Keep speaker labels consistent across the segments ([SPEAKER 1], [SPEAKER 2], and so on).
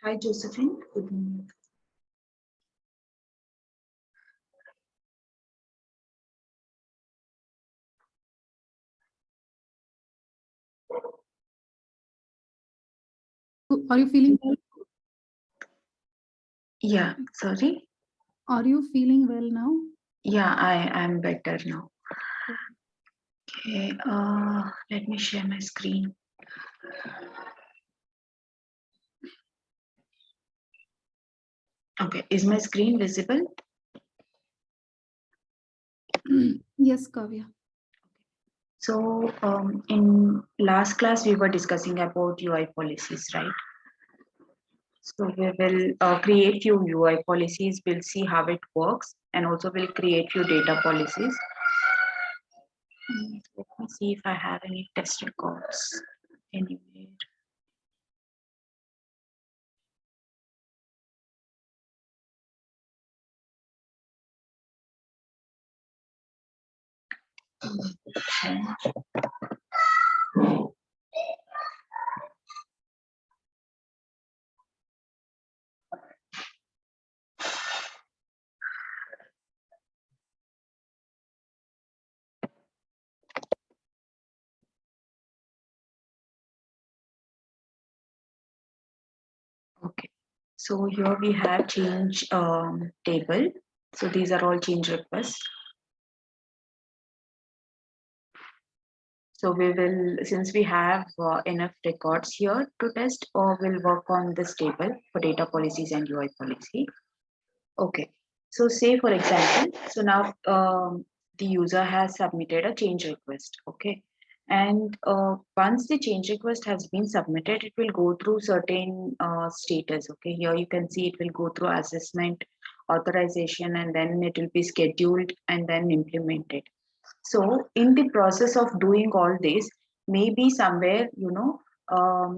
[SPEAKER 1] Hi, Josephine. Good morning.
[SPEAKER 2] Are you feeling well?
[SPEAKER 1] Yeah, sorry.
[SPEAKER 2] Are you feeling well now?
[SPEAKER 1] Yeah, I am better now. Okay, let me share my screen. Okay, is my screen visible?
[SPEAKER 2] Yes, Kavya.
[SPEAKER 1] So, in last class, we were discussing about UI policies, right? So we will create few UI policies. We'll see how it works, and also we'll create few data policies. Let me see if I have any test records anywhere. Okay, so here we have change table. So these are all change requests. So we will, since we have enough records here to test, or we'll work on this table for data policies and UI policy. Okay, so say for example, so now the user has submitted a change request. Okay, and once the change request has been submitted, it will go through certain status. Okay, here you can see it will go through assessment, authorization, and then it will be scheduled and then implemented. So in the process of doing all this, maybe somewhere,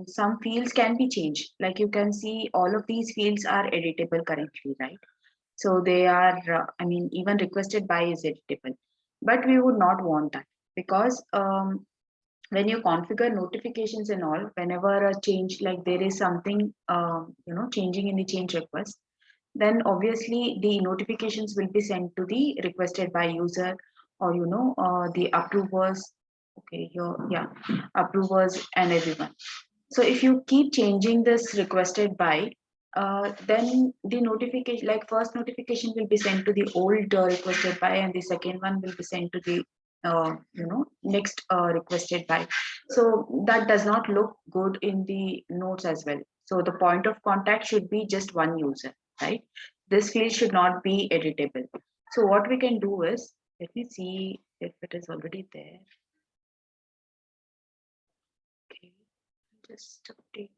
[SPEAKER 1] some fields can be changed. Like you can see all of these fields are editable currently, right? So they are, I mean, even requested by is editable, but we would not want that because when you configure notifications and all, whenever a change, like there is something, changing in the change request, then obviously the notifications will be sent to the requested by user or the approvers. Okay, yeah, approvers and everyone. So if you keep changing this requested by, then the notification, like first notification will be sent to the old requested by, and the second one will be sent to the next requested by. So that does not look good in the notes as well. So the point of contact should be just one user, right? This field should not be editable. So what we can do is, let me see if it is already there. Okay, just update.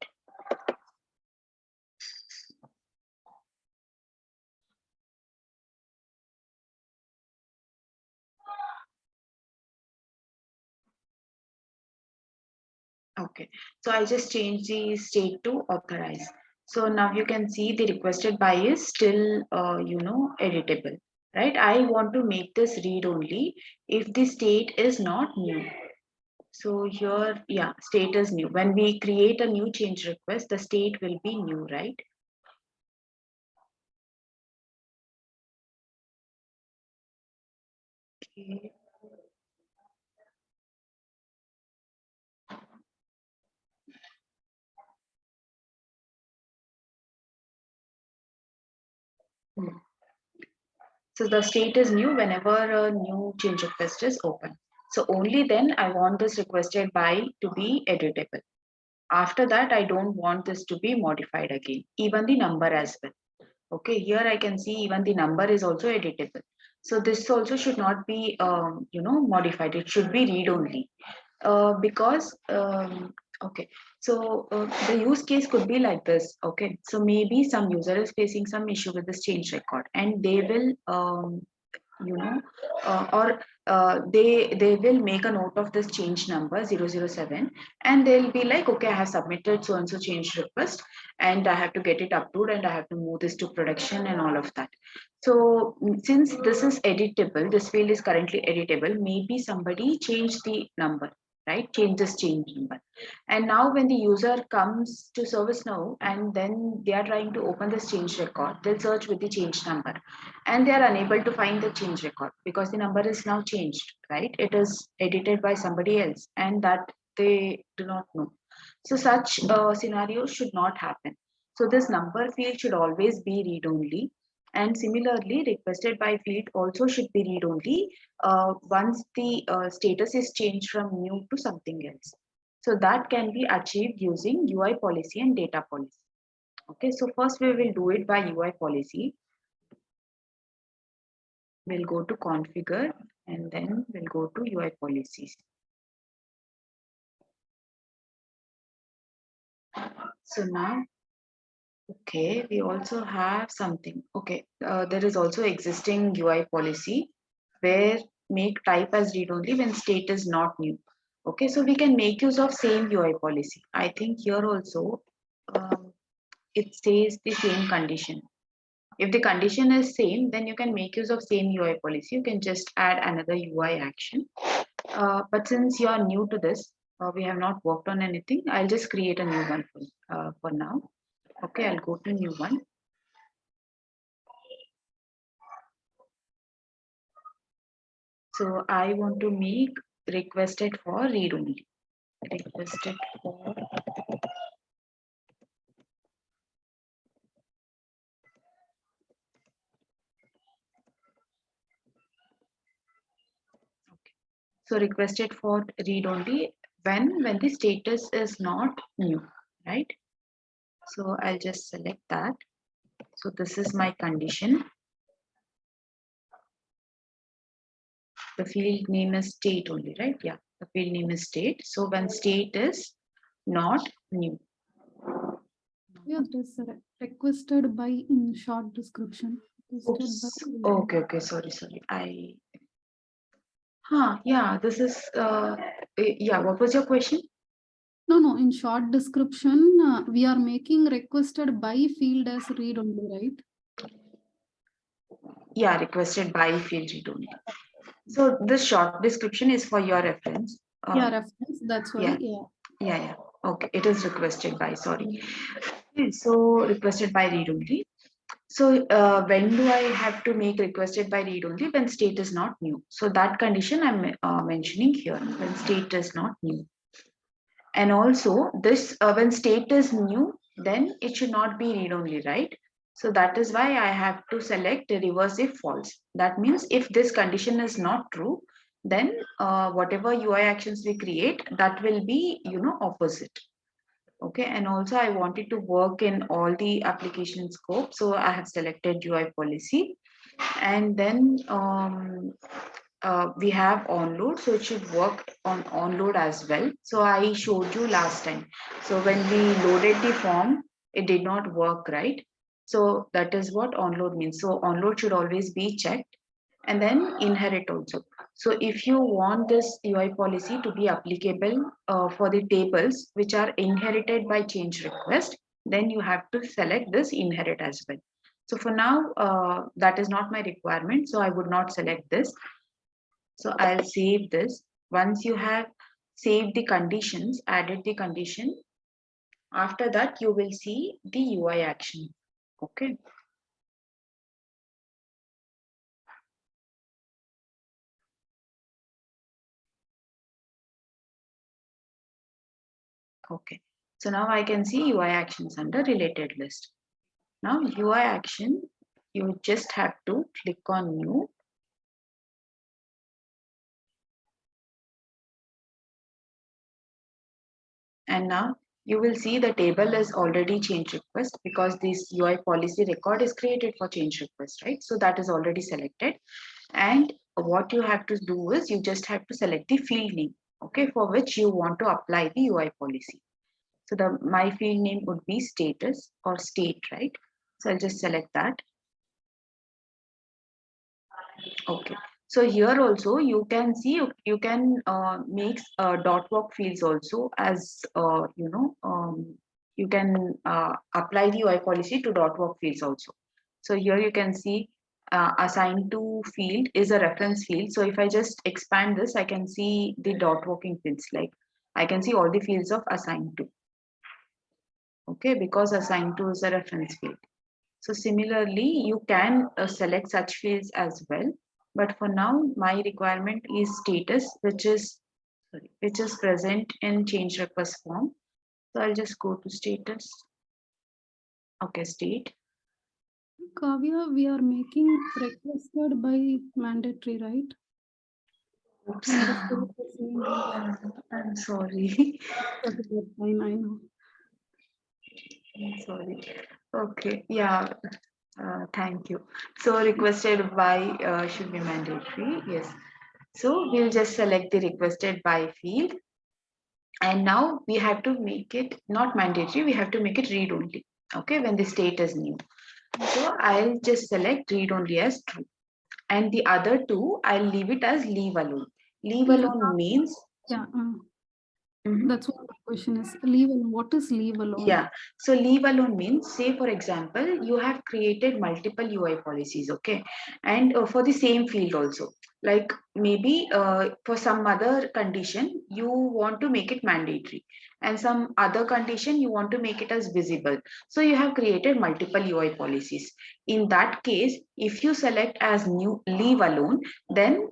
[SPEAKER 1] Okay, so I just changed the state to authorize. So now you can see the requested by is still, editable, right? I want to make this read only if the state is not new. So here, yeah, state is new. When we create a new change request, the state will be new, right? Okay. Hmm. So the state is new whenever a new change request is open. So only then I want this requested by to be editable. After that, I don't want this to be modified again, even the number as well. Okay, here I can see even the number is also editable. So this also should not be, modified. It should be read only. Because, okay, so the use case could be like this. Okay, so maybe some user is facing some issue with this change record and they will, you know or they will make a note of this change number 007, and they'll be like, okay, I have submitted so and so change request and I have to get it approved and I have to move this to production and all of that. So since this is editable, this field is currently editable, maybe somebody changed the number. right? Change this change number. And now when the user comes to ServiceNow and then they are trying to open this change record, they'll search with the change number and they are unable to find the change record because the number is now changed, right? It is edited by somebody else and that they do not know. So such scenarios should not happen. So this number field should always be read only. And similarly, requested by field also should be read only once the status is changed from new to something else. So that can be achieved using UI policy and data policy. Okay, so first we will do it by UI policy. We'll go to configure and then we'll go to UI policies. So now, okay, we also have something. Okay, there is also existing UI policy where make type as read only when state is not new. Okay, so we can make use of same UI policy. I think here also it says the same condition. If the condition is same, then you can make use of same UI policy. You can just add another UI action. But since you are new to this, we have not worked on anything. I'll just create a new one for now. Okay, I'll go to new one. So I want to make requested for read only. Requested for so requested for read only when the status is not new, right? So I'll just select that. So this is my condition. The field name is state only, right? Yeah, the field name is state. So when state is not new.
[SPEAKER 2] Yeah, it is requested by in short description.
[SPEAKER 1] Oops. Okay, sorry. Yeah, this is, yeah, what was your question?
[SPEAKER 2] No, in short description, we are making requested by field as read only, right?
[SPEAKER 1] Yeah, requested by field read only. So this short description is for your reference.
[SPEAKER 2] Yeah, reference, that's why,
[SPEAKER 1] Yeah. Okay, it is requested by, sorry. Okay, so requested by read only. So when do I have to make requested by read only? When state is not new. So that condition I'm mentioning here, when state is not new. And also this, when state is new, then it should not be read only, right? So that is why I have to select reverse if false. That means if this condition is not true, then whatever UI actions we create, that will be, opposite. Okay, and also I wanted to work in all the application scope. So I have selected UI policy and then we have onload, so it should work on onload as well. So I showed you last time. So when we loaded the form, it did not work, right? So that is what onload means. So onload should always be checked and then inherit also. So if you want this UI policy to be applicable for the tables which are inherited by change request, then you have to select this inherit as well. So for now, that is not my requirement. So I would not select this. So I'll save this. Once you have saved the conditions, added the condition, after that you will see the UI action. Okay. Okay. So now I can see UI actions under related list. Now UI action, you just have to click on new. And now you will see the table is already change request because this UI policy record is created for change request, right? So that is already selected. And what you have to do is you just have to select the field name, okay, for which you want to apply the UI policy. So my field name would be status or state, right? So I'll just select that. Okay. So here also you can see you can make dot work fields also as you can apply the UI policy to dot work fields also. So here you can see assigned to field is a reference field. So if I just expand this, I can see the dot working fields, like I can see all the fields of assigned to. Okay, because assigned to is a reference field. So similarly, you can select such fields as well. But for now, my requirement is status, which is present in change request form. So I'll just go to status. Okay, state.
[SPEAKER 2] Kavya, we are making requested by mandatory, right?
[SPEAKER 1] Oops.
[SPEAKER 2] And the state is name.
[SPEAKER 1] I'm sorry.
[SPEAKER 2] Okay, that's fine, I know.
[SPEAKER 1] I'm sorry. Okay, yeah. Thank you. So requested by should be mandatory. Yes. So we'll just select the requested by field. And now we have to make it not mandatory. We have to make it read only. Okay, when the state is new. So I'll just select read only as true. And the other two, I'll leave it as leave alone. Leave
[SPEAKER 2] Yeah,
[SPEAKER 1] alone means.
[SPEAKER 2] yeah.
[SPEAKER 1] Mhm.
[SPEAKER 2] That's what my question is. Leave alone. What is leave alone?
[SPEAKER 1] Yeah. So leave alone means, say for example, you have created multiple UI policies, okay, and for the same field also. Like maybe for some other condition you want to make it mandatory, and some other condition you want to make it as visible. So you have created multiple UI policies. In that case, if you select as new leave alone, then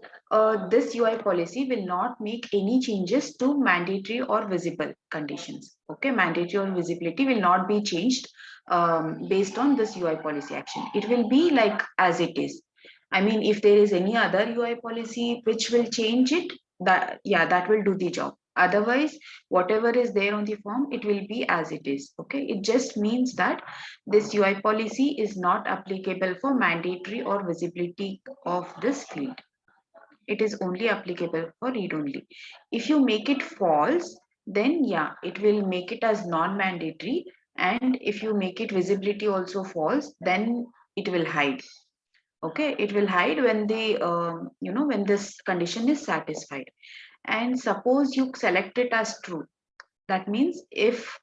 [SPEAKER 1] this UI policy will not make any changes to mandatory or visible conditions. Okay, mandatory or visibility will not be changed based on this UI policy action. It will be like as it is. I mean, if there is any other UI policy which will change it, that will do the job. Otherwise, whatever is there on the form, it will be as it is. Okay, it just means that this UI policy is not applicable for mandatory or visibility of this field. It is only applicable for read only. If you make it false, then yeah, it will make it as non-mandatory. And if you make it visibility also false, then it will hide. Okay, it will hide when the when this condition is satisfied. And suppose you select it as true. That means if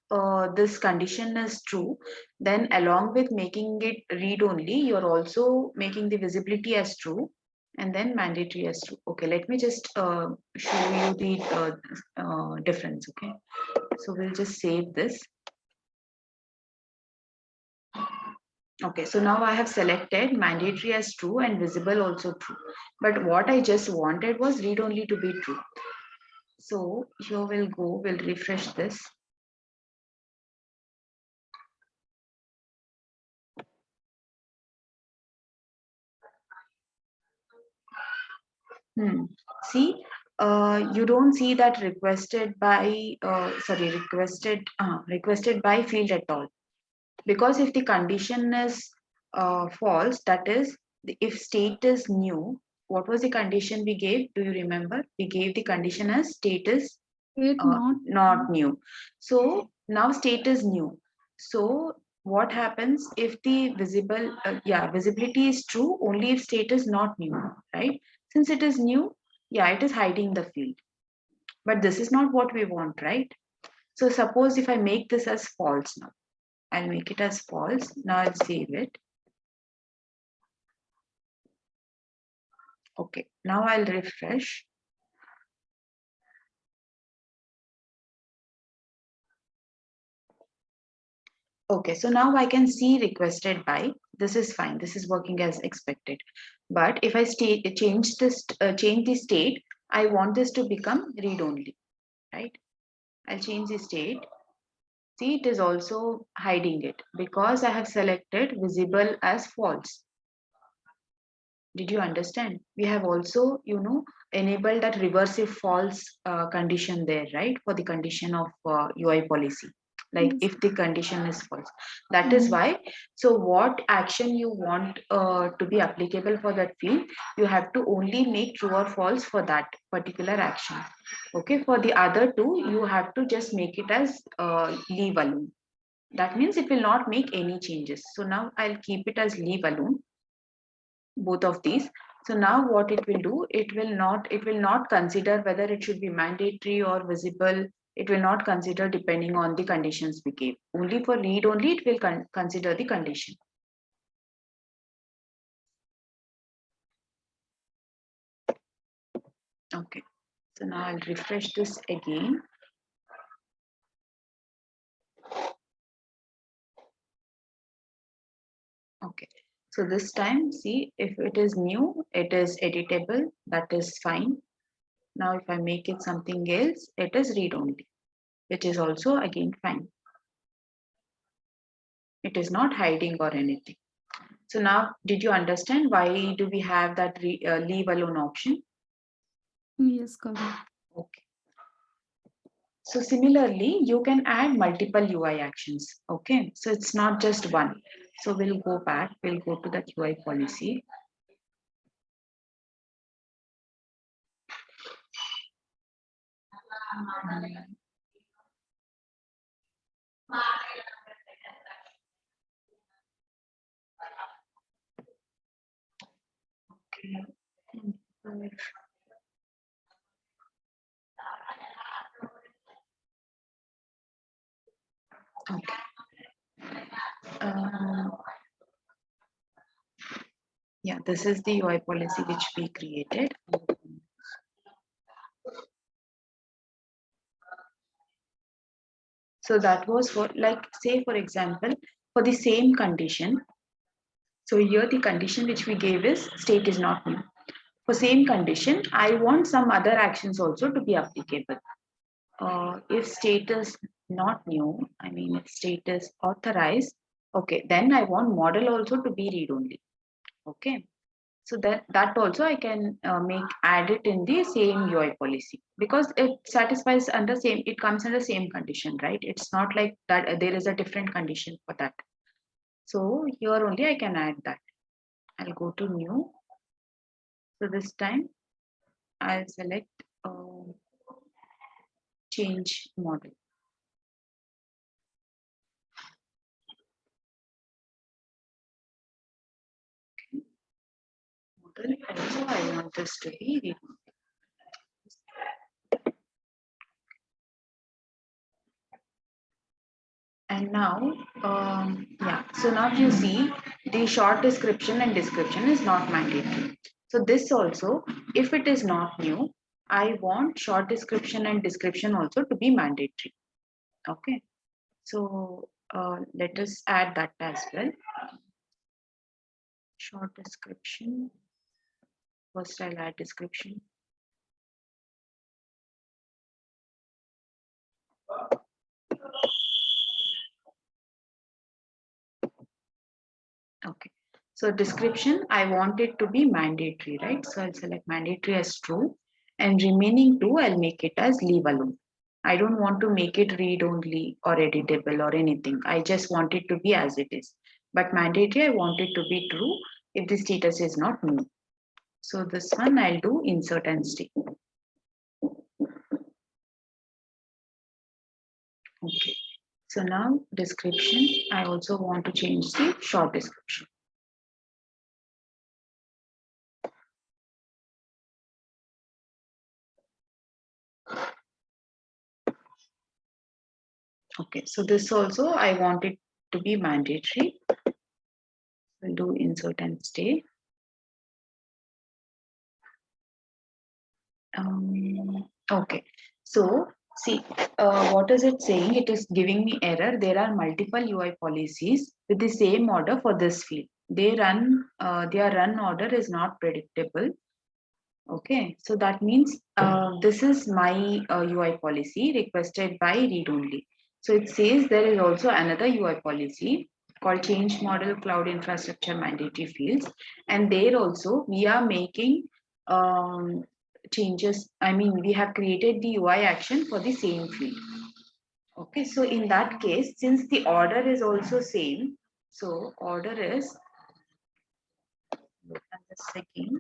[SPEAKER 1] this condition is true, then along with making it read only, you're also making the visibility as true and then mandatory as true. Okay, let me just show you the difference. Okay, so we'll just save this. Okay, so now I have selected mandatory as true and visible also true. But what I just wanted was read only to be true. So here we'll refresh this. See, you don't see that requested by requested by field at all, because if the condition is false, that is, if state is new, what was the condition we gave? Do you remember? We gave the condition as state is
[SPEAKER 2] State not.
[SPEAKER 1] not new. So now state is new. So what happens if the visibility is true only if state is not new, right? Since it is new, yeah, it is hiding the field. But this is not what we want, right? So suppose if I make this as false now, I'll make it as false. Now I'll save it. Okay, now I'll refresh. Okay, so now I can see requested by. This is fine. This is working as expected. But if I change the state, I want this to become read only, right? I'll change the state. See, it is also hiding it because I have selected visible as false. Did you understand? We have also, enabled that reverse if false condition there, right? For the condition of UI policy. Like
[SPEAKER 2] Yes.
[SPEAKER 1] if the condition is false. That is why. So what action you want to be applicable for that field, you have to only make true or false for that particular action. Okay, for the other two, you have to just make it as leave alone. That means it will not make any changes. So now I'll keep it as leave alone, both of these. So now what it will do, it will not consider whether it should be mandatory or visible. It will not consider depending on the conditions we gave. Only for read only it will consider the condition. Okay, so now I'll refresh this again. Okay, so this time, see, if it is new, it is editable, that is fine. Now, if I make it something else, it is read only, which is also again fine. It is not hiding or anything. So now, did you understand why do we have that leave alone option?
[SPEAKER 2] Yes, Kavya.
[SPEAKER 1] Okay. So similarly, you can add multiple UI actions. Okay, so it's not just one. So we'll go back, we'll go to that UI policy. Okay. Okay. Yeah, this is the UI policy which we created. So that was for, like, say, for example, for the same condition. So here the condition which we gave is state is not new. For same condition, I want some other actions also to be applicable. If state is not new, I mean, if state is authorized, okay, then I want model also to be read only. Okay. So that also I can add it in the same UI policy, because it satisfies under same, it comes under same condition, right? It's not like that there is a different condition for that. So here only I can add that. I'll go to new. So this time I'll select change model. Okay. Model also I want this to be read. And now, yeah, so now you see the short description and description is not mandatory. So this also, if it is not new, I want short description and description also to be mandatory. Okay, so let us add that as well. Short description. First, I'll add description. Okay, so description, I want it to be mandatory, right? So I'll select mandatory as true, and remaining two, I'll make it as leave alone. I don't want to make it read only or editable or anything. I just want it to be as it is. But mandatory, I want it to be true if the status is not new. So this one I'll do insert and stay. Okay. So now description, I also want to change the short description. Okay, so this also I want it to be mandatory. We'll do insert and stay. Okay, so see, what is it saying? It is giving me error. There are multiple UI policies with the same order for this field. Their run order is not predictable. Okay, so that means this is my UI policy requested by read only. So it says there is also another UI policy called change model cloud infrastructure mandatory fields, and there also we are making changes. I mean, we have created the UI action for the same field. Okay, so in that case, since the order is also same, so order is, and the second,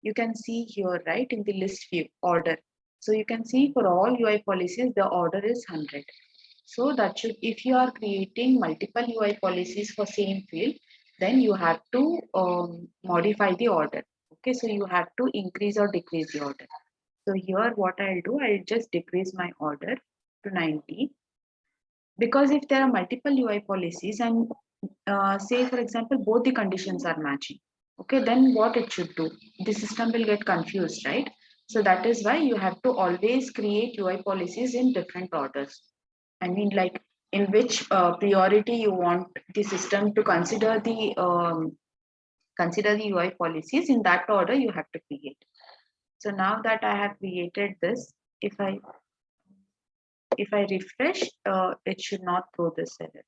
[SPEAKER 1] you can see here, right, in the list view order. So you can see for all UI policies, the order is 100. So that should, if you are creating multiple UI policies for same field, then you have to modify the order. Okay, so you have to increase or decrease the order. So here what I'll do, I'll just decrease my order to 90. Because if there are multiple UI policies and say for example, both the conditions are matching. Okay, then what it should do? The system will get confused, right? So that is why you have to always create UI policies in different orders. I mean, like in which priority you want the system to consider the UI policies, in that order you have to create. So now that I have created this, if I refresh, it should not throw this error.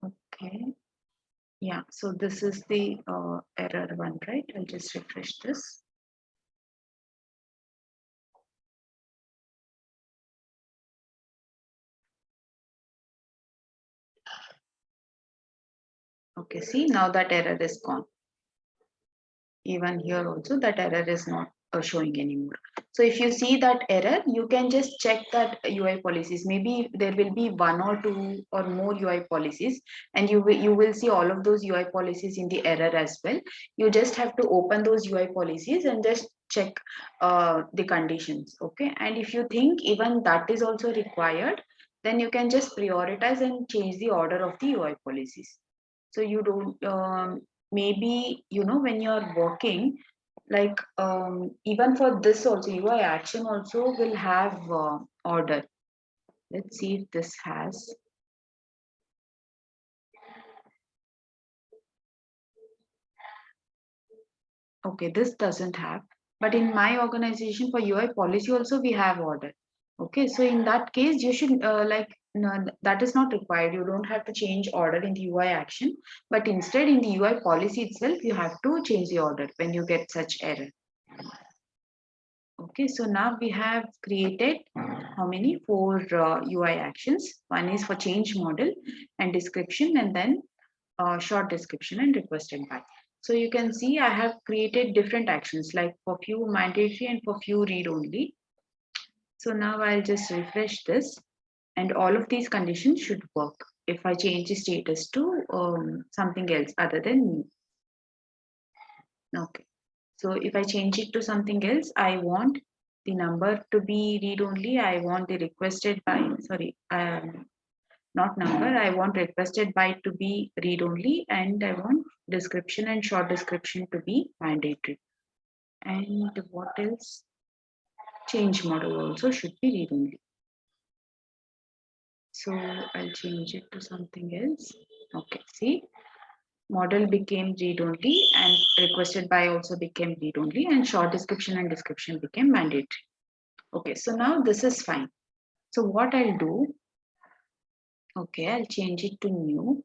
[SPEAKER 1] Okay. Yeah, so this is the error one, right? I'll just refresh this. Okay, see, now that error is gone. Even here also that error is not showing anymore. So if you see that error, you can just check that UI policies. Maybe there will be one or two or more UI policies, and you will see all of those UI policies in the error as well. You just have to open those UI policies and just check the conditions. Okay, and if you think even that is also required, then you can just prioritize and change the order of the UI policies. So you don't maybe when you're working, like even for this also UI action also will have order. Let's see if this has. Okay, this doesn't have, but in my organization for UI policy also we have order. Okay, so in that case you should no, that is not required. You don't have to change order in the UI action, but instead in the UI policy itself you have to change the order when you get such error. Okay, so now we have created how many? 4 UI actions. One is for change model and description, and then short description and requested by. So you can see I have created different actions, like for few mandatory and for few read only. So now I'll just refresh this, and all of these conditions should work if I change the status to something else other than me. Okay. So if I change it to something else, I want the number to be read only. I want the requested by, sorry, not number. I want requested by to be read only, and I want description and short description to be mandatory. And what else? Change model also should be read only. So I'll change it to something else. Okay, see, model became read only and requested by also became read only, and short description and description became mandatory. Okay, so now this is fine. So what I'll do, okay, I'll change it to new.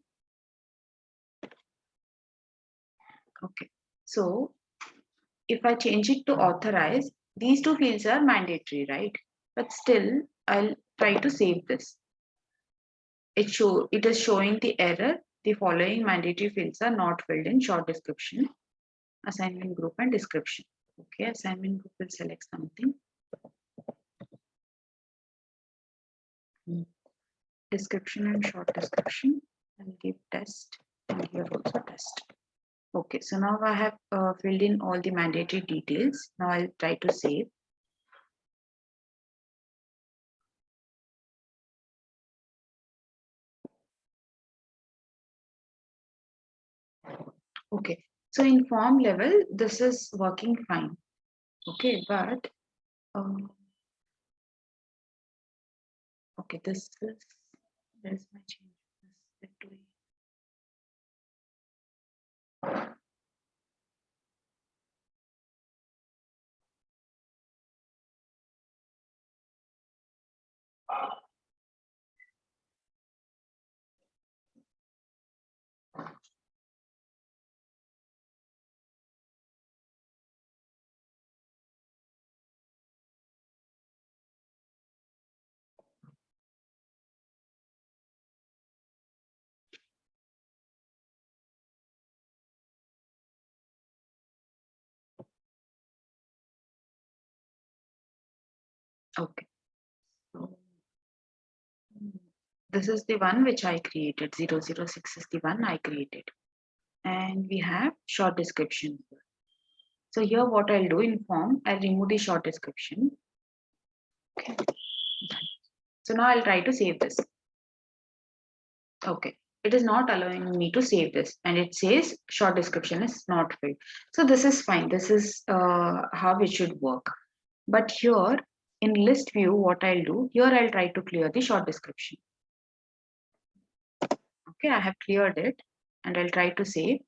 [SPEAKER 1] Okay, so if I change it to authorize, these two fields are mandatory, right? But still, I'll try to save this. It is showing the error. The following mandatory fields are not filled in: short description, assignment group, and description. Okay, assignment group will select something. Description and short description, and give test, and here also test. Okay, so now I have filled in all the mandatory details. Now I'll try to save. Okay, so in form level, this is working fine. Okay, but okay, this is, there's my change. Okay, so this is the one which I created. 006 is the one I created. And we have short description. So here what I'll do in form, I'll remove the short description. Okay. So now I'll try to save this. Okay, it is not allowing me to save this, and it says short description is not filled. So this is fine. This is how it should work. But here in list view, what I'll do here, I'll try to clear the short description. Okay, I have cleared it, and I'll try to save.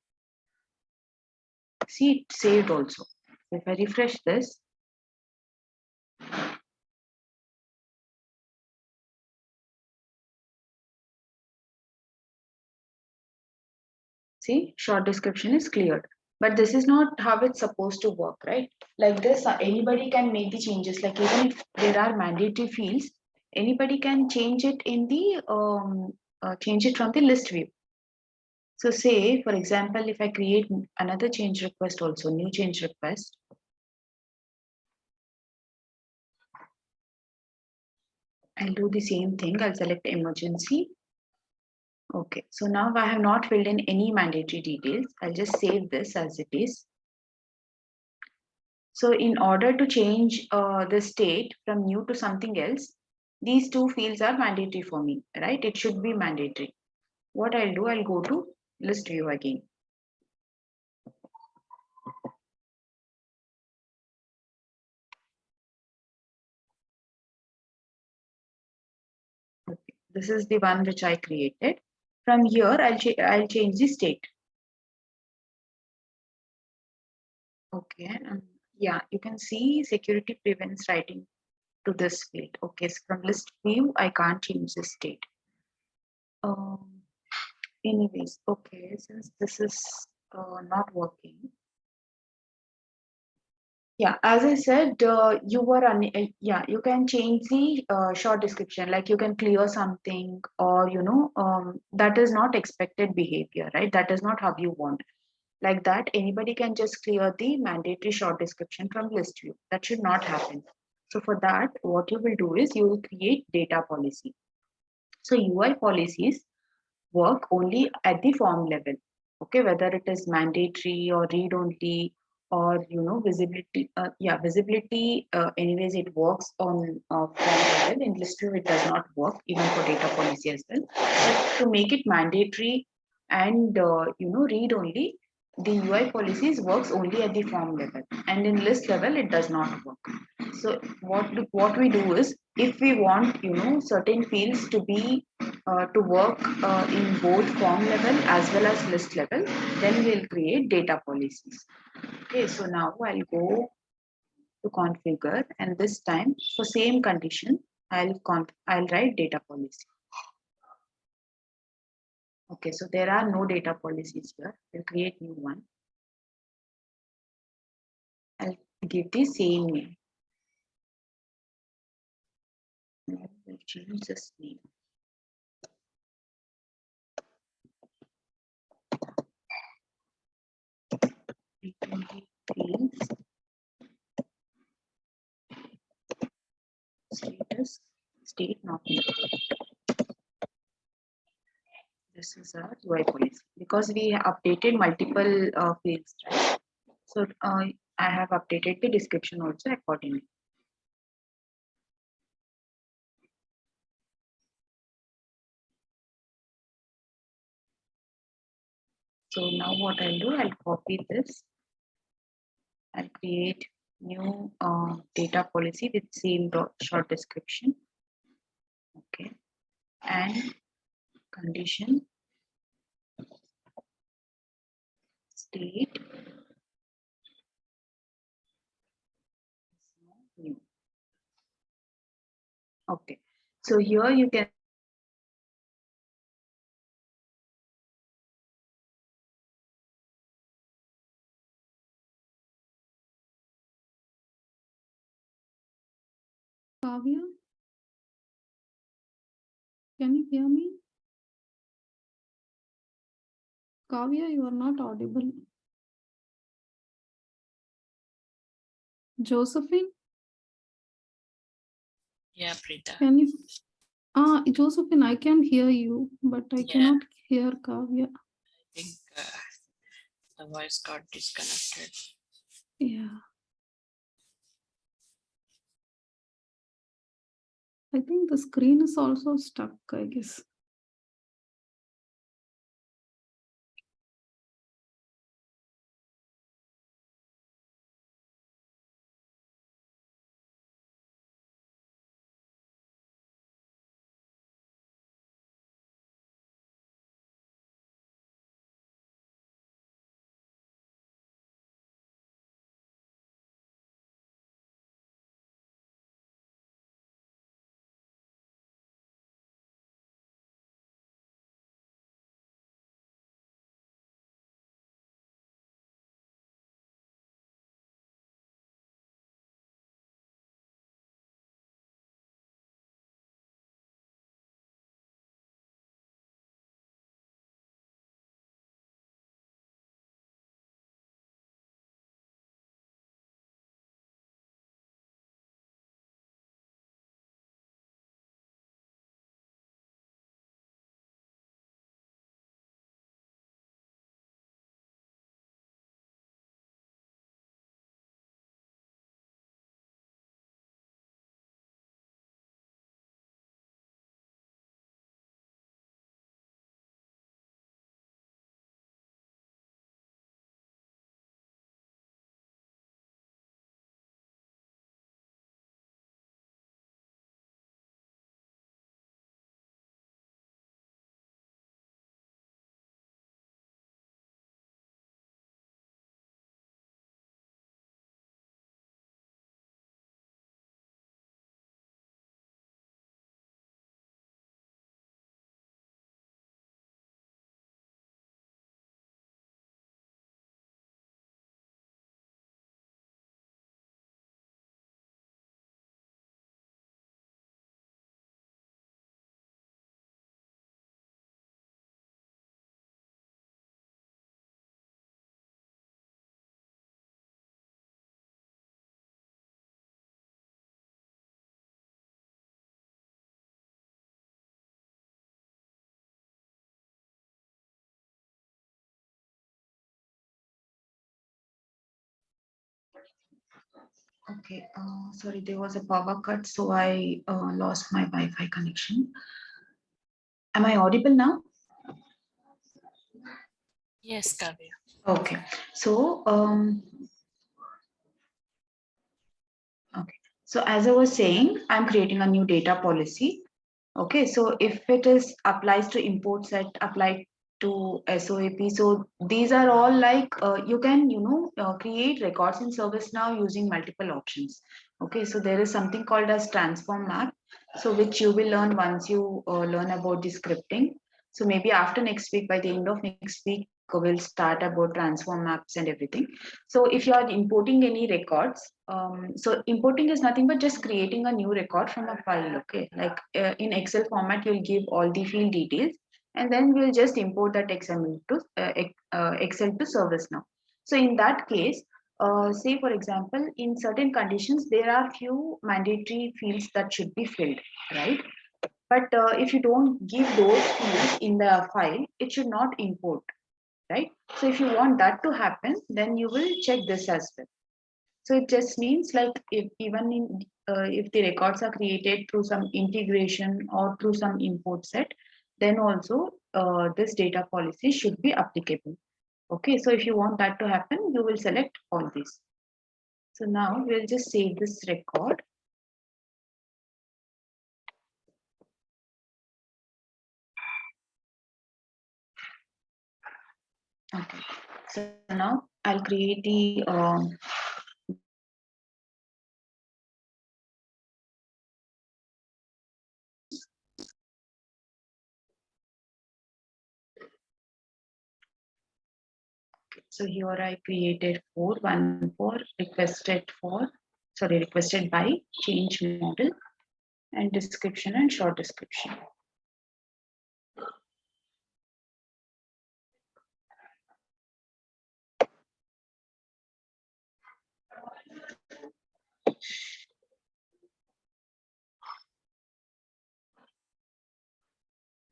[SPEAKER 1] See, it saved also. If I refresh this, see, short description is cleared. But this is not how it's supposed to work, right? Like this, anybody can make the changes. Like even if there are mandatory fields, anybody can change it in the change it from the list view. So say, for example, if I create another change request also, new change request, I'll do the same thing. I'll select emergency. Okay, so now I have not filled in any mandatory details. I'll just save this as it is. So in order to change the state from new to something else, these two fields are mandatory for me, right? It should be mandatory. What I'll do, I'll go to list view again. Okay. This is the one which I created. From here, I'll change the state. Okay, yeah, you can see security prevents writing to this field. Okay, so from list view, I can't change the state. Anyways, okay, since this is not working. Yeah, as I said, you were yeah, you can change the short description, like you can clear something, or that is not expected behavior, right? That is not how you want. Like that, anybody can just clear the mandatory short description from list view. That should not happen. So for that, what you will do is you will create data policy. So UI policies work only at the form level. Okay, whether it is mandatory or read only, or visibility. Yeah, visibility. Anyways, it works on form level. In list view, it does not work even for data policy as well. But to make it mandatory and read only, the UI policies works only at the form level, and in list level, it does not work. So what we do is, if we want certain fields to be to work in both form level as well as list level, then we'll create data policies. Okay, so now I'll go to configure, and this time for same condition, I'll write data policy. Okay, so there are no data policies here. We'll create new one. I'll give the same name. We'll change this name. Fields status state not known. This is our UI policy because we updated multiple fields, right? So I have updated the description also accordingly. So now what I'll do, I'll copy this. I'll create new data policy with same short description. Okay, and condition state new. Okay, so here you can
[SPEAKER 2] Kavya, can you hear me? Kavya, you are not audible. Josephine?
[SPEAKER 3] Yeah, Preeta.
[SPEAKER 2] Can you? Josephine, I can hear you, but I cannot hear Kavya.
[SPEAKER 3] I think the voice got disconnected.
[SPEAKER 2] Yeah. I think the screen is also stuck, I guess.
[SPEAKER 1] Okay, sorry, there was a power cut, so I lost my Wi-Fi connection. Am I audible now?
[SPEAKER 3] Yes, Kavya.
[SPEAKER 1] Okay, so okay, so as I was saying, I'm creating a new data policy. Okay, so if it is applies to import set, apply to SOAP. So these are all like you can create records in ServiceNow using multiple options. Okay, so there is something called as transform map, so which you will learn once you learn about the scripting. So maybe after next week, by the end of next week, we'll start about transform maps and everything. So if you are importing any records, so importing is nothing but just creating a new record from a file. Okay, like in Excel format, you'll give all the field details, and then we'll just import that XML to Excel to ServiceNow. So in that case, say for example, in certain conditions, there are few mandatory fields that should be filled, right? But if you don't give those fields in the file, it should not import, right? So if you want that to happen, then you will check this as well. So it just means like if even in if the records are created through some integration or through some import set, then also this data policy should be applicable. Okay, so if you want that to happen, you will select all this. So now we'll just save this record. Okay, so now I'll create the so here I created one for requested by change model and description and short description.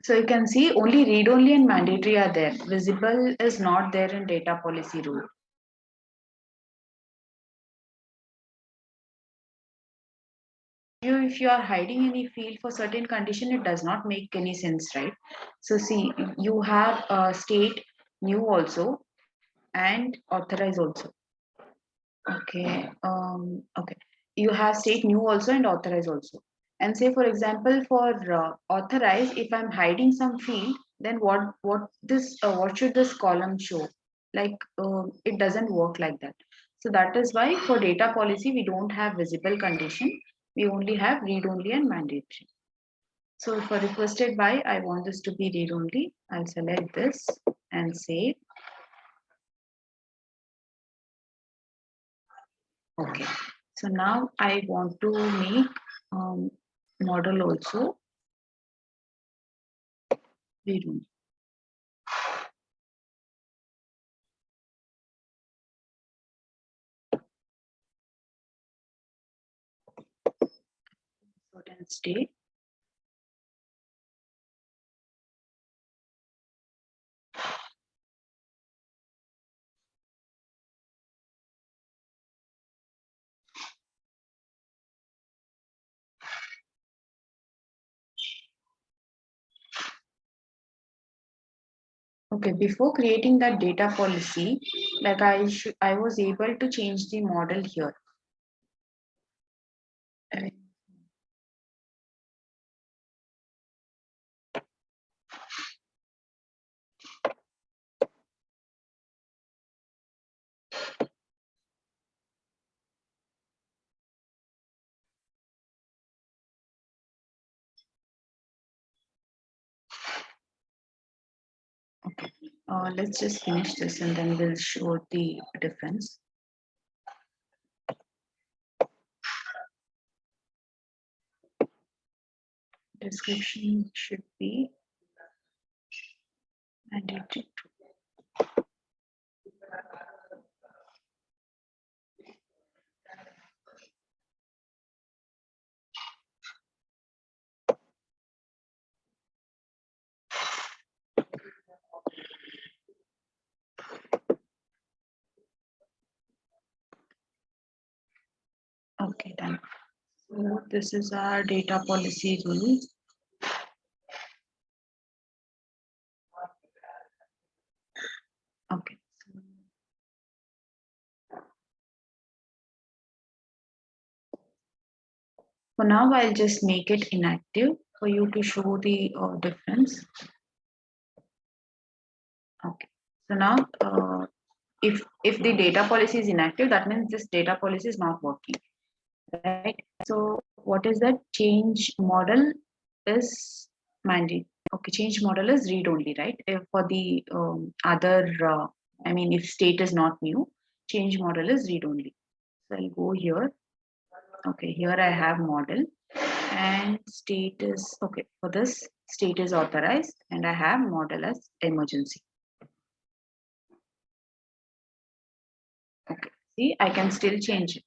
[SPEAKER 1] So you can see only read-only and mandatory are there. Visible is not there in data policy rule. If you are hiding any field for certain condition, it does not make any sense, right? So see, you have state new also and authorize also. Okay, okay. You have state new also and authorize also. And say for example, for authorize, if I'm hiding some field, then what should this column show? Like it doesn't work like that. So that is why for data policy we don't have visible condition. We only have read only and mandatory. So for requested by, I want this to be read only. I'll select this and save. Okay, so now I want to make model also read only. Certain state. Okay, before creating that data policy, like I was able to change the model here. Okay, let's just finish this and then we'll show the difference. Description should be mandatory. Okay, done. So this is our data policy rule. Okay. For now, I'll just make it inactive for you to show the difference. Okay. So now, if the data policy is inactive, that means this data policy is not working, right? So what is that? Change model is mandate. Okay, change model is read only, right? If for the other, I mean, if state is not new, change model is read only. So I'll go here. Okay, here I have model and state is okay. For this, state is authorized and I have model as emergency. Okay, see, I can still change it.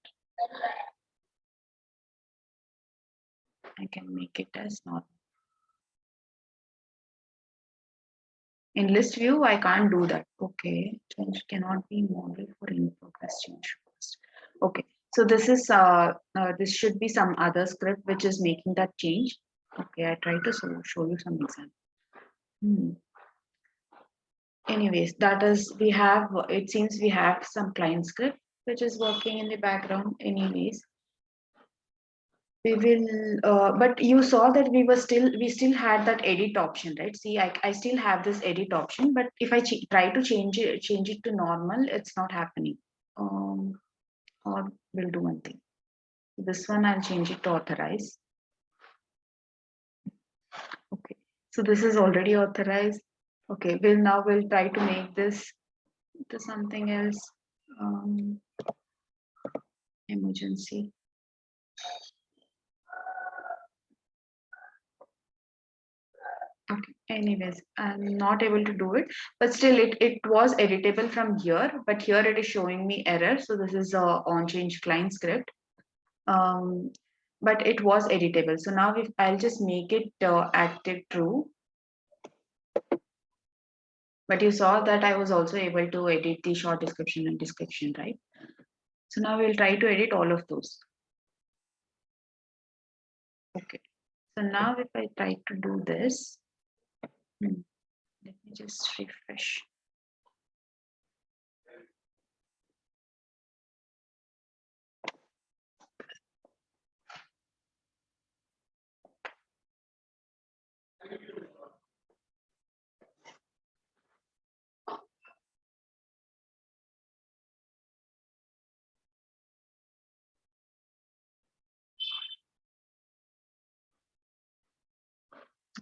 [SPEAKER 1] I can make it as normal. In list view, I can't do that. Okay, change cannot be model for in progress change request. Okay, so this is this should be some other script which is making that change. Okay, I try to show you some example. Anyways, that is we have. It seems we have some client script which is working in the background. Anyways, we will. But you saw that we still had that edit option, right? See, I still have this edit option, but if I try to change it to normal, it's not happening. Or we'll do one thing. This one I'll change it to authorize. Okay, so this is already authorized. Okay, we'll try to make this to something else. Emergency. Okay, anyways, I'm not able to do it, but still it was editable from here, but here it is showing me error. So this is a on change client script. But it was editable. So now if I'll just make it active true. But you saw that I was also able to edit the short description and description, right? So now we'll try to edit all of those. Okay. So now if I try to do this, let me just refresh.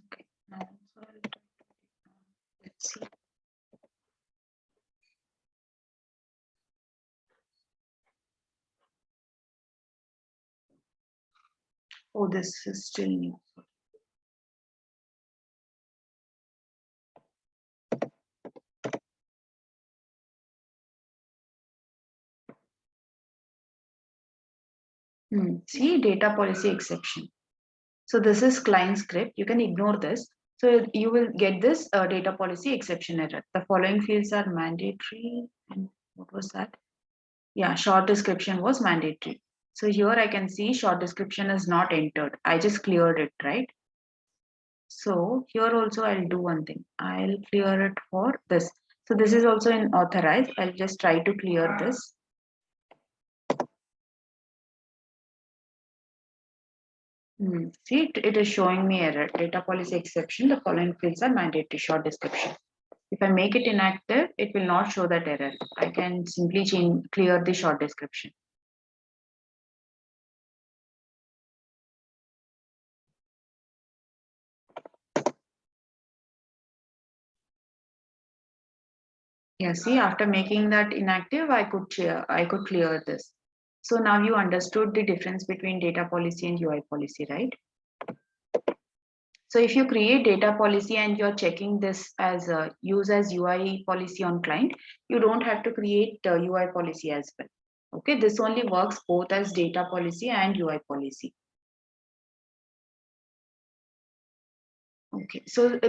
[SPEAKER 1] Okay. Now so let's see. Oh, this is still new. See, data policy exception. So this is client script. You can ignore this. So you will get this data policy exception error. The following fields are mandatory. And what was that? Yeah, short description was mandatory. So here I can see short description is not entered. I just cleared it, right? So here also I'll do one thing. I'll clear it for this. So this is also in authorized. I'll just try to clear this. See, it is showing me error. Data policy exception. The following fields are mandatory. Short description. If I make it inactive, it will not show that error. I can simply clear the short description. Yeah, see, after making that inactive, I could clear this. So now you understood the difference between data policy and UI policy, right? So if you create data policy and you're checking this as a use as UI policy on client, you don't have to create UI policy as well. Okay, this only works both as data policy and UI policy. Okay, so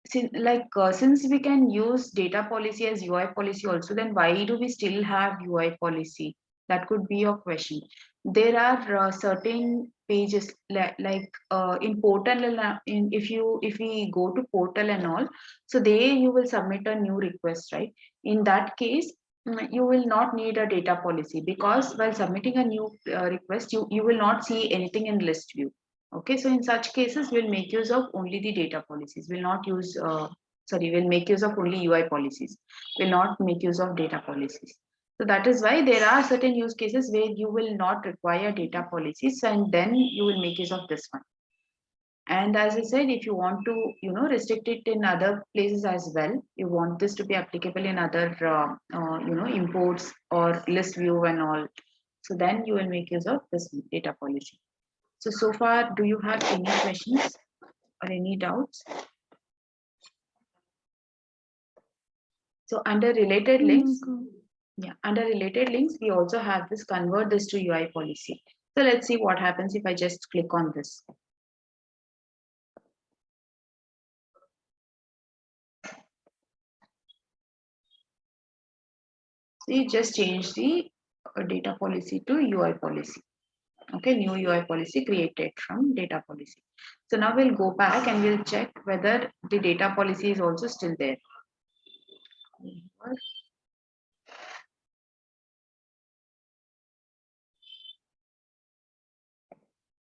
[SPEAKER 1] since we can use data policy as UI policy also, then why do we still have UI policy? That could be your question. There are certain pages in portal if we go to portal and all, so there you will submit a new request, right? In that case, you will not need a data policy, because while submitting a new request, you will not see anything in list view. Okay, so in such cases, we'll make use of only the data policies. We'll not use we'll make use of only UI policies. We'll not make use of data policies. So that is why there are certain use cases where you will not require data policies, and then you will make use of this one. And as I said, if you want to, restrict it in other places as well, you want this to be applicable in other, imports or list view and all. So then you will make use of this data policy. So far, do you have any questions or any doubts? So under related links, under related links, we also have this convert this to UI policy. So let's see what happens if I just click on this. So you just change the data policy to UI policy. Okay, new UI policy created from data policy. So now we'll go back and we'll check whether the data policy is also still there.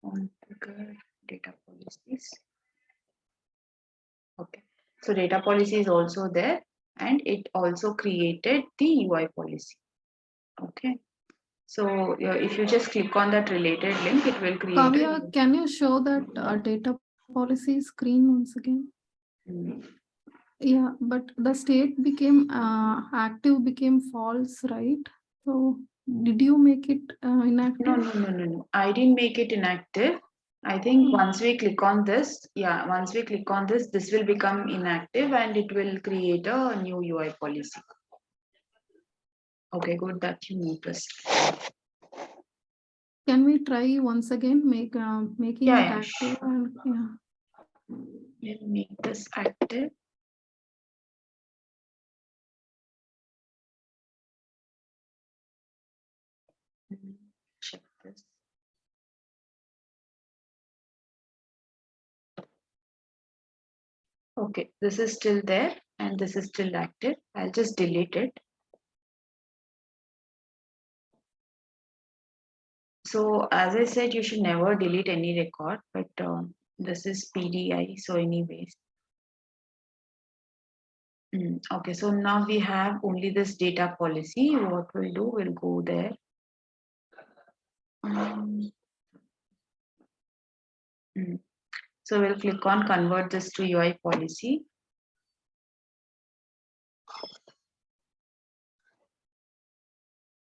[SPEAKER 1] Configure data policies. Okay, so data policy is also there, and it also created the UI policy. Okay, so if you just click on that related link, it will create.
[SPEAKER 2] Kavya, can you show that data policy screen once again? Yeah, but the state became active became false, right? So did you make it inactive?
[SPEAKER 1] No. I didn't make it inactive. I think once we click on this, this will become inactive and it will create a new UI policy. Okay, good that you noticed.
[SPEAKER 2] Can we try once again, making it active?
[SPEAKER 1] Sure. We'll make this active. Check this. Okay, this is still there and this is still active. I'll just delete it. So as I said, you should never delete any record, but this is PDI, so anyways. Okay, so now we have only this data policy. What we'll do, we'll go there. So we'll click on convert this to UI policy.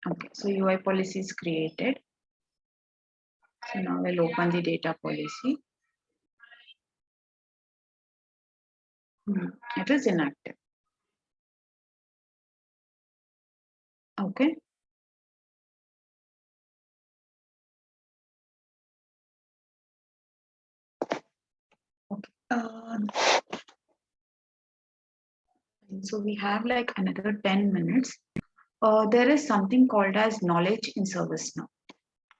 [SPEAKER 1] Okay, so UI policy is created. So now we'll open the data policy. It is inactive. Okay. So we have like another 10 minutes. There is something called as knowledge in ServiceNow.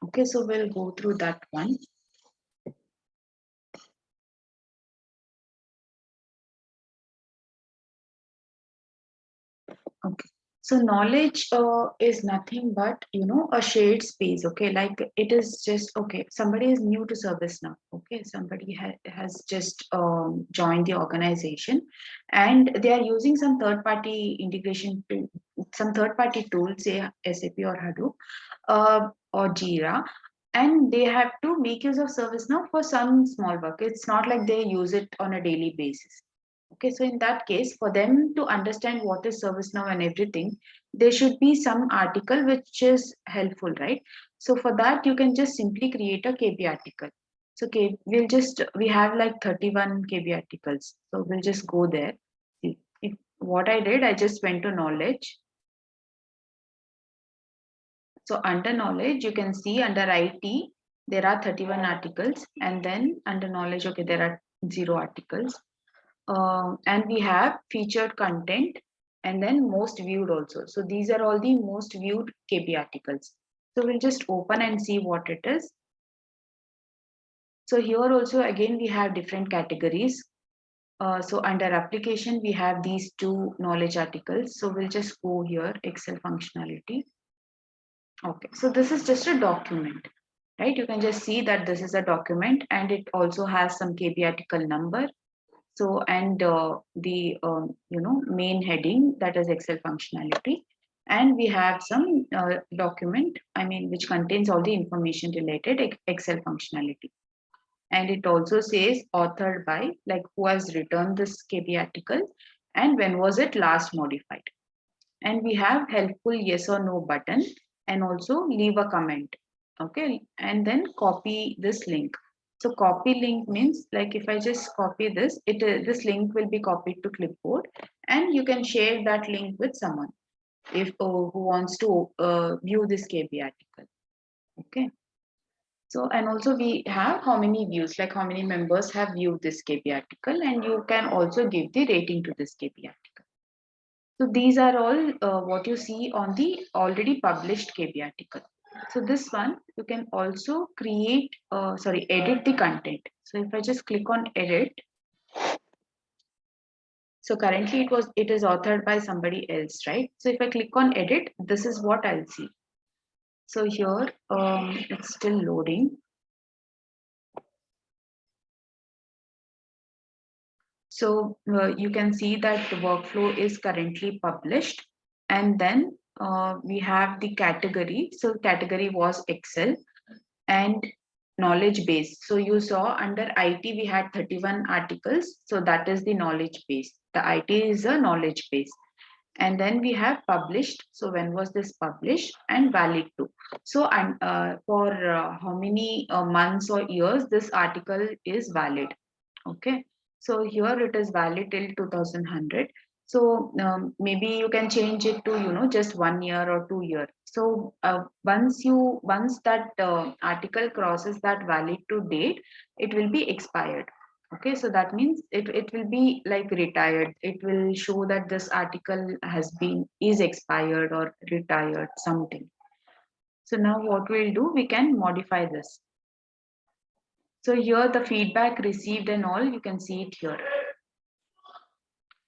[SPEAKER 1] Okay, so we'll go through that one. Okay, so knowledge is nothing but, a shared space. Okay, like it is just, okay, somebody is new to ServiceNow. Okay, somebody has just joined the organization and they are using some third-party integration, some third-party tools, say SAP or Hadoop or Jira, and they have to make use of ServiceNow for some small work. It's not like they use it on a daily basis. Okay, so in that case, for them to understand what is ServiceNow and everything, there should be some article which is helpful, right? So for that, you can just simply create a KB article. So we have like 31 KB articles. So we'll just go there. See, what I did, I just went to knowledge. So under knowledge, you can see under IT, there are 31 articles, and then under knowledge, okay, there are 0 articles. And we have featured content and then most viewed also. So these are all the most viewed KB articles. So we'll just open and see what it is. So here also again we have different categories. So under application we have these two knowledge articles. So we'll just go here, Excel functionality. Okay, so this is just a document, right? You can just see that this is a document and it also has some KB article number. So and the main heading, that is Excel functionality, and we have some document, which contains all the information related Excel functionality. And it also says authored by, like who has written this KB article and when was it last modified. And we have helpful yes or no button and also leave a comment. Okay, and then copy this link. So copy link means, like if I just copy this, this link will be copied to clipboard and you can share that link with someone if who wants to view this KB article. Okay. So, and also we have how many views, like how many members have viewed this KB article, and you can also give the rating to this KB article. So these are all what you see on the already published KB article. So this one, you can also create, edit the content. So if I just click on edit, so currently it is authored by somebody else, right? So if I click on edit, this is what I'll see. So here it's still loading. So you can see that the workflow is currently published, and then we have the category. So category was Excel and knowledge base. So you saw under IT we had 31 articles. So that is the knowledge base. The IT is a knowledge base. And then we have published. So when was this published, and valid to. So for how many months or years this article is valid. Okay, so here it is valid till 2100. So maybe you can change it to just 1 year or 2 year. So once that article crosses that valid to date, it will be expired. Okay, so that means it will be like retired. It will show that this article is expired or retired, something. So now what we'll do, we can modify this. So here the feedback received and all, you can see it here.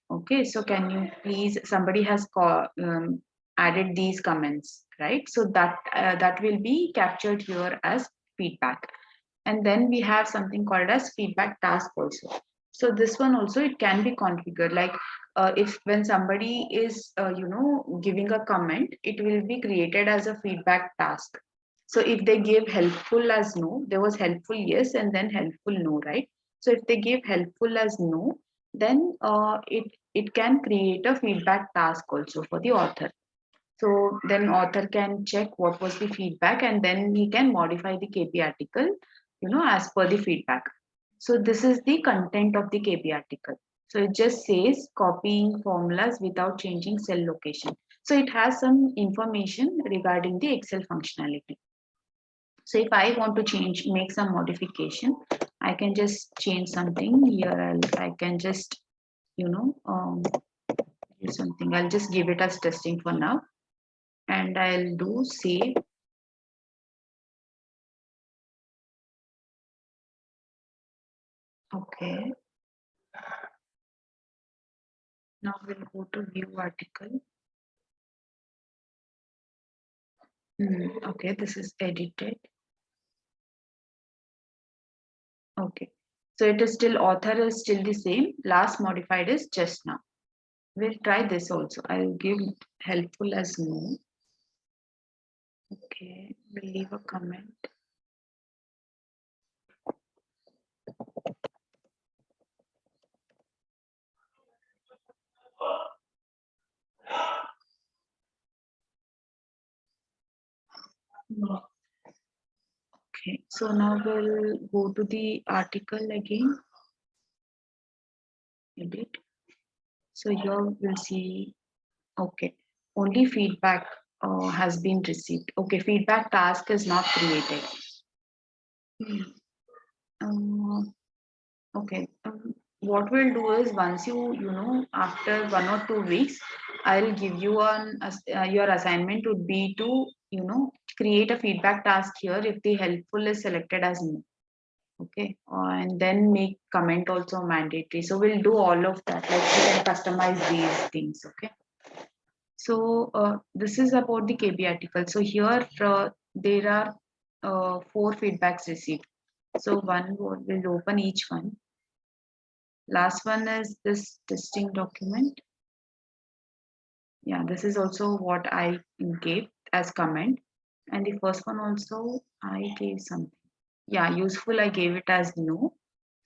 [SPEAKER 1] Okay, so can you please, somebody has added these comments, right? So that will be captured here as feedback. And then we have something called as feedback task also. So this one also, it can be configured, like if when somebody is giving a comment, it will be created as a feedback task. So if they give helpful as no, there was helpful yes and then helpful no, right? So if they give helpful as no, then it can create a feedback task also for the author. So then author can check what was the feedback and then he can modify the KB article, as per the feedback. So this is the content of the KB article. So it just says copying formulas without changing cell location. So it has some information regarding the Excel functionality. So if I want to make some modification, I can just change something here. I can just, do something. I'll just give it as testing for now. And I'll do save. Okay. Now we'll go to view article. Okay, this is edited. Okay. So it is still, author is still the same. Last modified is just now. We'll try this also. I'll give helpful as no. Okay, we'll leave a comment. Okay, so now we'll go to the article again. Edit. So here we'll see, okay, only feedback has been received. Okay, feedback task is not created. Okay, what we'll do is once after 1 or 2 weeks, I'll give you your assignment would be to, create a feedback task here if the helpful is selected as no. Okay, and then make comment also mandatory. So we'll do all of that. Like you can customize these things. Okay. So this is about the KB article. So here there are 4 feedbacks received. So we'll open each one. Last one is this testing document. Yeah, this is also what I gave as comment. And the first one also I gave something. Yeah, useful I gave it as no.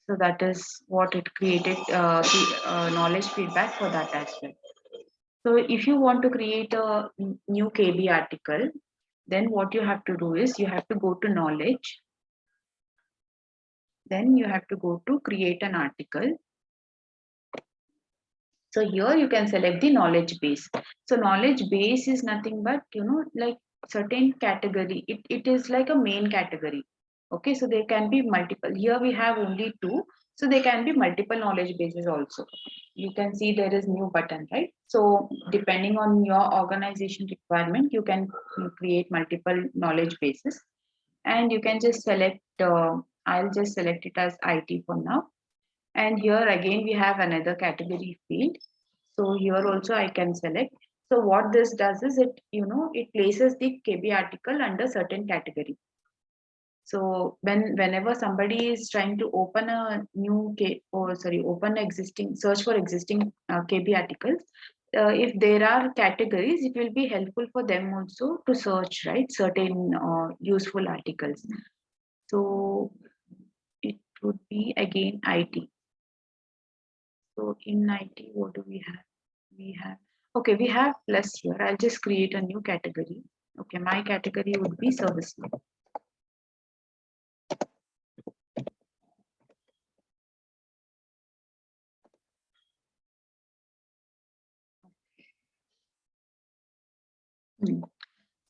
[SPEAKER 1] So that is what it created the knowledge feedback for that as well. So if you want to create a new KB article, then what you have to do is you have to go to knowledge. Then you have to go to create an article. So here you can select the knowledge base. So knowledge base is nothing but, like certain category. It is like a main category. Okay, so there can be multiple. Here we have only 2. So there can be multiple knowledge bases also. You can see there is new button, right? So depending on your organization requirement, you can create multiple knowledge bases. And you can just select, I'll just select it as IT for now. And here again, we have another category field. So here also I can select. So what this does is it places the KB article under certain category. So whenever somebody is trying to open a new search for existing KB articles, if there are categories, it will be helpful for them also to search, right, certain useful articles. So it would be again IT. So in IT, what do we have? Okay, we have plus here. I'll just create a new category. Okay, my category would be service line.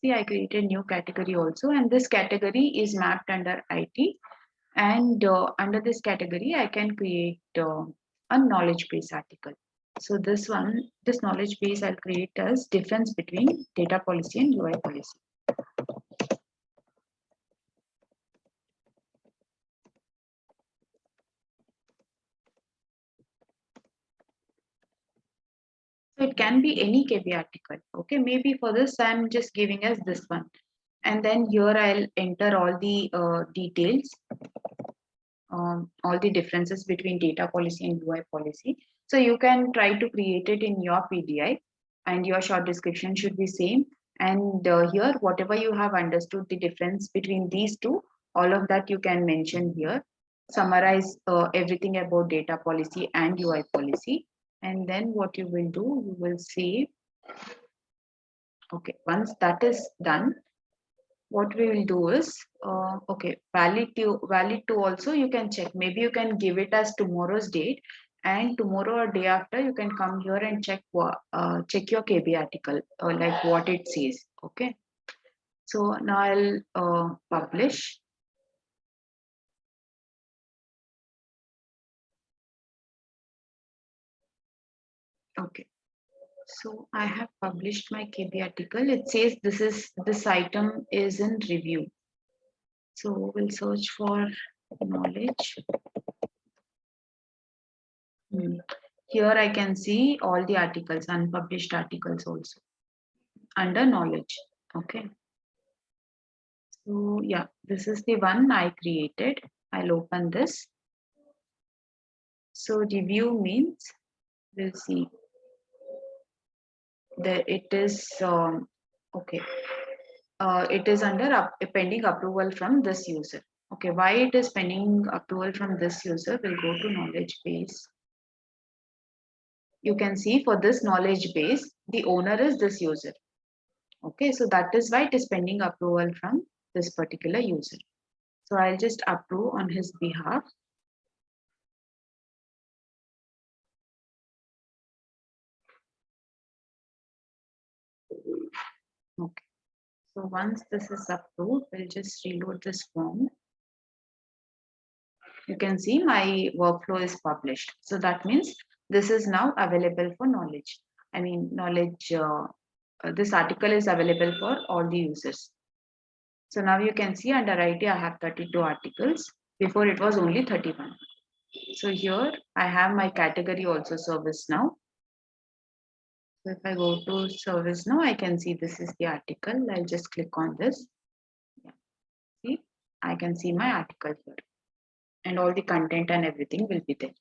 [SPEAKER 1] See, I created new category also, and this category is mapped under IT. And under this category, I can create a knowledge base article. So this knowledge base I'll create as difference between data policy and UI policy. So it can be any KB article. Okay, maybe for this, I'm just giving as this one. And then here I'll enter all the details, all the differences between data policy and UI policy. So you can try to create it in your PDI, and your short description should be same. And here, whatever you have understood the difference between these two, all of that you can mention here. Summarize everything about data policy and UI policy. And then what you will do, you will save. Okay, once that is done, what we will do is, okay, valid to also you can check. Maybe you can give it as tomorrow's date, and tomorrow or day after you can come here and check check your KB article, like what it says. Okay, so now I'll publish. Okay, so I have published my KB article. It says this item is in review. So we'll search for knowledge. Here I can see all the articles, unpublished articles also under knowledge. Okay. So yeah, this is the one I created. I'll open this. So review means we'll see that it is okay. It is under pending approval from this user. Okay, why it is pending approval from this user? We'll go to knowledge base. You can see for this knowledge base, the owner is this user. Okay, so that is why it is pending approval from this particular user. So I'll just approve on his behalf. Okay, so once this is approved, we'll just reload this form. You can see my workflow is published. So that means this is now available for knowledge. I mean, knowledge, this article is available for all the users. So now you can see under IT, I have 32 articles. Before it was only 31. So here I have my category also service now. So if I go to service now, I can see this is the article. I'll just click on this. Yeah. See, I can see my article here. And all the content and everything will be there.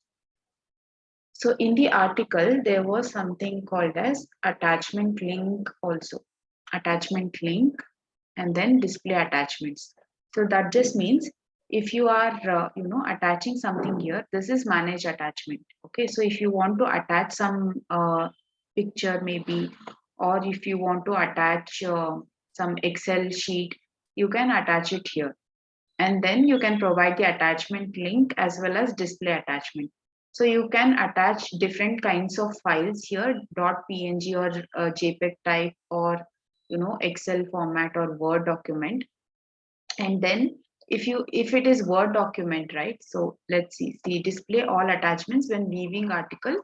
[SPEAKER 1] So in the article, there was something called as attachment link also. Attachment link and then display attachments. So that just means if you are attaching something here, this is manage attachment. Okay, so if you want to attach some picture maybe, or if you want to attach some Excel sheet, you can attach it here. And then you can provide the attachment link as well as display attachment. So you can attach different kinds of files here, .png or JPEG type, or Excel format or Word document. And then if it is Word document, right? So let's see display all attachments when viewing article,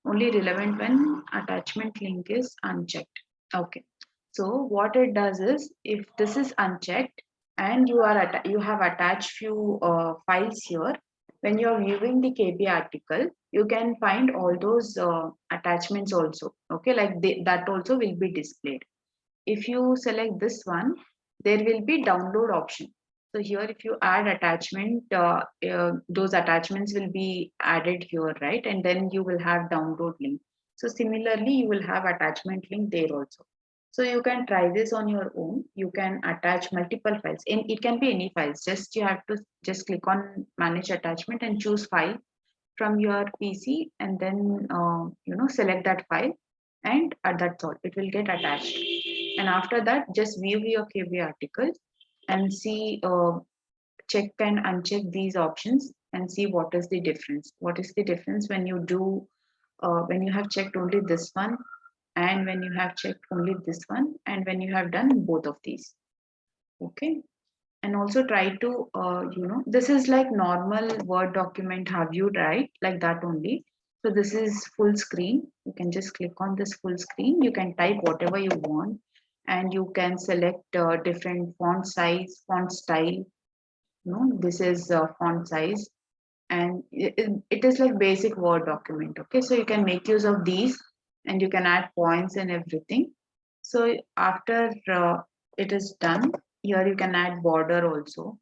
[SPEAKER 1] only relevant when attachment link is unchecked. Okay, so what it does is, if this is unchecked and you have attached few files here, when you're viewing the KB article, you can find all those attachments also. Okay, like that also will be displayed. If you select this one, there will be download option. So here, if you add attachment, those attachments will be added here, right? And then you will have download link. So similarly, you will have attachment link there also. So you can try this on your own. You can attach multiple files, and it can be any files. You have to just click on manage attachment and choose file from your PC, and then select that file, and that's all. It will get attached. And after that, just view your KB article and see, check and uncheck these options and see what is the difference. What is the difference when you do, when you have checked only this one, and when you have checked only this one, and when you have done both of these. Okay. And also try to, this is like normal Word document, have you right? Like that only. So this is full screen. You can just click on this full screen. You can type whatever you want, and you can select different font size, font style. This is font size, and it is like basic Word document. Okay, so you can make use of these, and you can add points and everything. So after it is done, here you can add border also.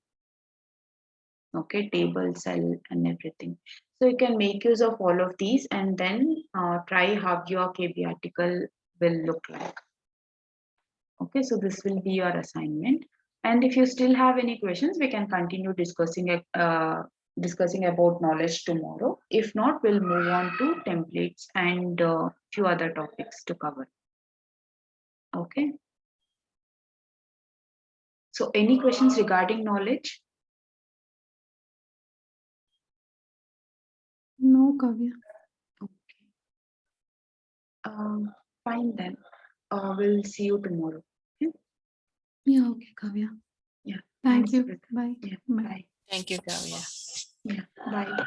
[SPEAKER 1] Okay, table, cell, and everything. So you can make use of all of these, and then try how your KB article will look like. Okay, so this will be your assignment. And if you still have any questions, we can continue discussing about knowledge tomorrow. If not, we'll move on to templates and few other topics to cover. Okay. So any questions regarding knowledge?
[SPEAKER 2] No, Kavya.
[SPEAKER 1] Okay. Fine then. We'll see you tomorrow. Okay?
[SPEAKER 2] Yeah, okay, Kavya.
[SPEAKER 1] Yeah.
[SPEAKER 2] Thank
[SPEAKER 1] Thanks,
[SPEAKER 2] you.
[SPEAKER 1] Rita.
[SPEAKER 2] Bye.
[SPEAKER 1] Yeah.
[SPEAKER 2] Bye.
[SPEAKER 1] Bye.
[SPEAKER 3] Thank you, Kavya.
[SPEAKER 1] Yeah. Bye.